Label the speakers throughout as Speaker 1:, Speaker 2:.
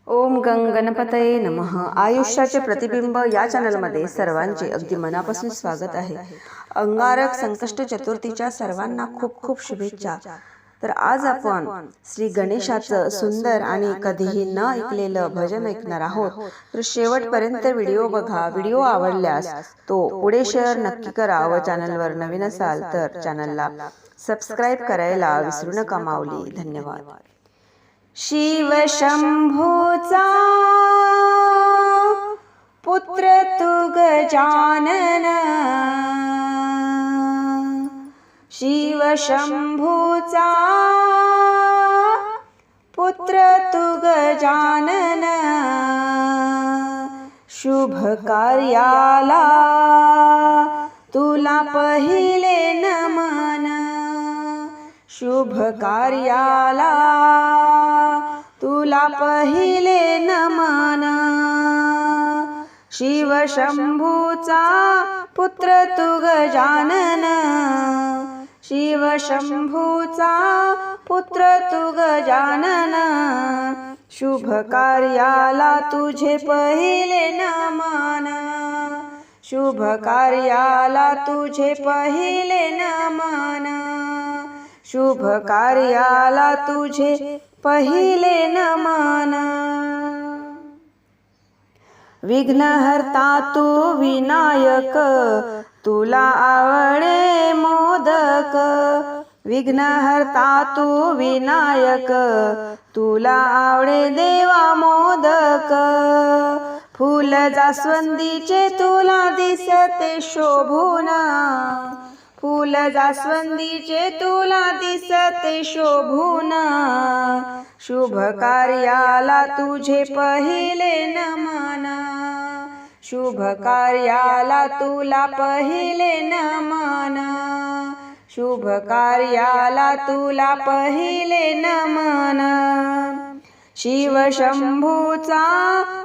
Speaker 1: ओम गणपतये नमः। आयुष्याचे प्रतिबिंब या चॅनलमध्ये सर्वांचे अगदी मनापासून स्वागत आहे। अंगारक संकष्ट चतुर्थीच्या सर्वांना खूप खूप शुभेच्छा। तर आज आपण श्री गणेशाचं सुंदर आणि कधीही न ऐकलेलं भजन ऐकणार आहोत। तर शेवटपर्यंत व्हिडिओ बघा। व्हिडिओ आवडल्यास तो पुढे शेअर नक्की करा व चॅनलवर नवीन असाल तर चॅनलला सबस्क्राइब करायला विसरू नका माऊली। धन्यवाद। शिव शंभूचा पुत्र तू गजानन, शिव शंभूचा पुत्र तू गजानन, शुभ कार्याला तुला पहिले नमन, शुभ कार्याला तुला पहिले नमन, शिव शंभूचा पुत्र तू गजानन, शिव शंभूचा पुत्र तू गजानन, शुभ कार्याला तुझे पहिले नमन, शुभ कार्याला तुझे पहिले नमन, शुभ कार्याला तुझे पहिले नमन, विघ्नहर्ता तू विनायक तुला आवडे मोदक, विघ्नहर्ता तू विनायक तुला आवडे देवा मोदक, फूल जास्वंदीचे तुला दिसते शोभून, फूल जास्वंदीचे तुला दिसते शोभून, शुभ कार्याला तुझे पहिले नमन, शुभ कार्याला तुला पहिले नमन, शुभ कार्याला तुला पहिले नमन, शिव शंभूचा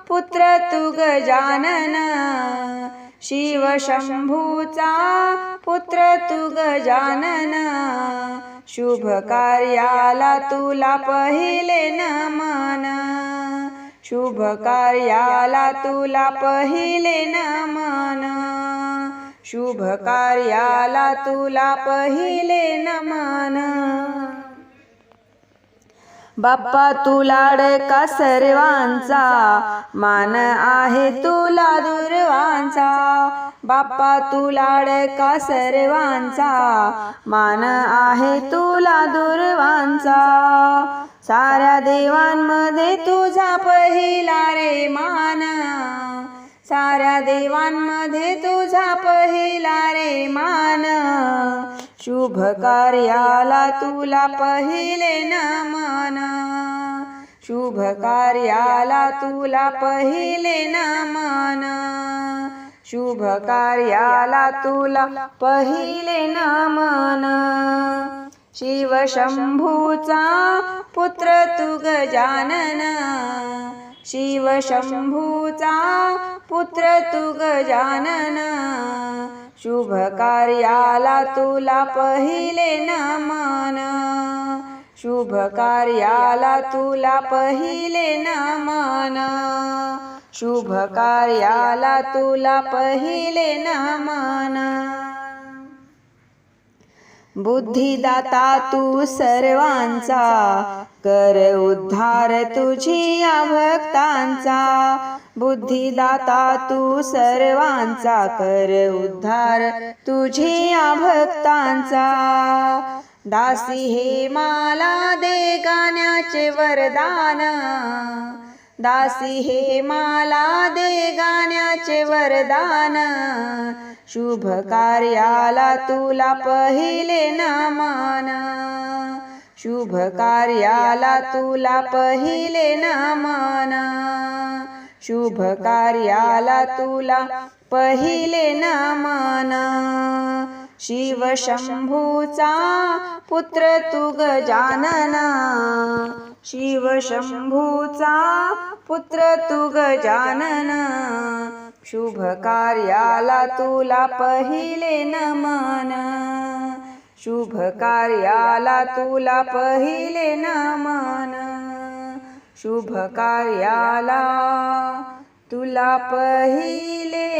Speaker 1: पुत्र तू गजानन, शिव शंभूचा पुत्र तू गजानन, शुभ कार्याला तुला पहिले नमन, शुभ कार्याला तुला पहिले नमन, शुभ कार्याला तुला पहिले नमन, बाप्पा तू लाडका सर्वांचा, मान आहे तुला दुर्वांचा, बाप्पा तू लाडका सर्वांचा, मान आहे तुला दुर्वांचा, साऱ्या देवांमध्ये तुझा पहिला रे मान, साऱ्या देवांमध्ये तुझा पहिला रे मान, शुभ कार्याला तुला पहिले नमन, शुभ कार्याला तुला पहिले नमन, शुभ कार्याला तुला पहिले नमन, शिव शंभूचा पुत्र तू गजानन, शिव शंभूचा पुत्र तू गजानन, शुभ कार्याला तुला पहिले नमन, शुभ कार्याला तुला पहिले नमन, शुभ कार्याला तुला पहिले नमन, बुद्धिदाता तू सर्वांचा, कर उद्धार तुझिया भक्तांचा, बुद्धिदाता तू सर्वांचा, कर उद्धार तुझिया भक्तांचा, दासी हे माला दे गाण्याचे वरदान, दासी हे माला दे गाण्याचे वरदान, शुभ कार्याला तुला पहिले नमन, शुभ कार्याला तुला पहिले नमन, शुभ कार्याला तुला पहिले नमन, शिव शंभूचा पुत्र तू गजानन, शिव शंभूचा पुत्र तू गजानन, शुभ कार्याला तुला पहिले नमन, शुभ कार्याला तुला पहिले नमन, शुभ कार्याला तुला पहिले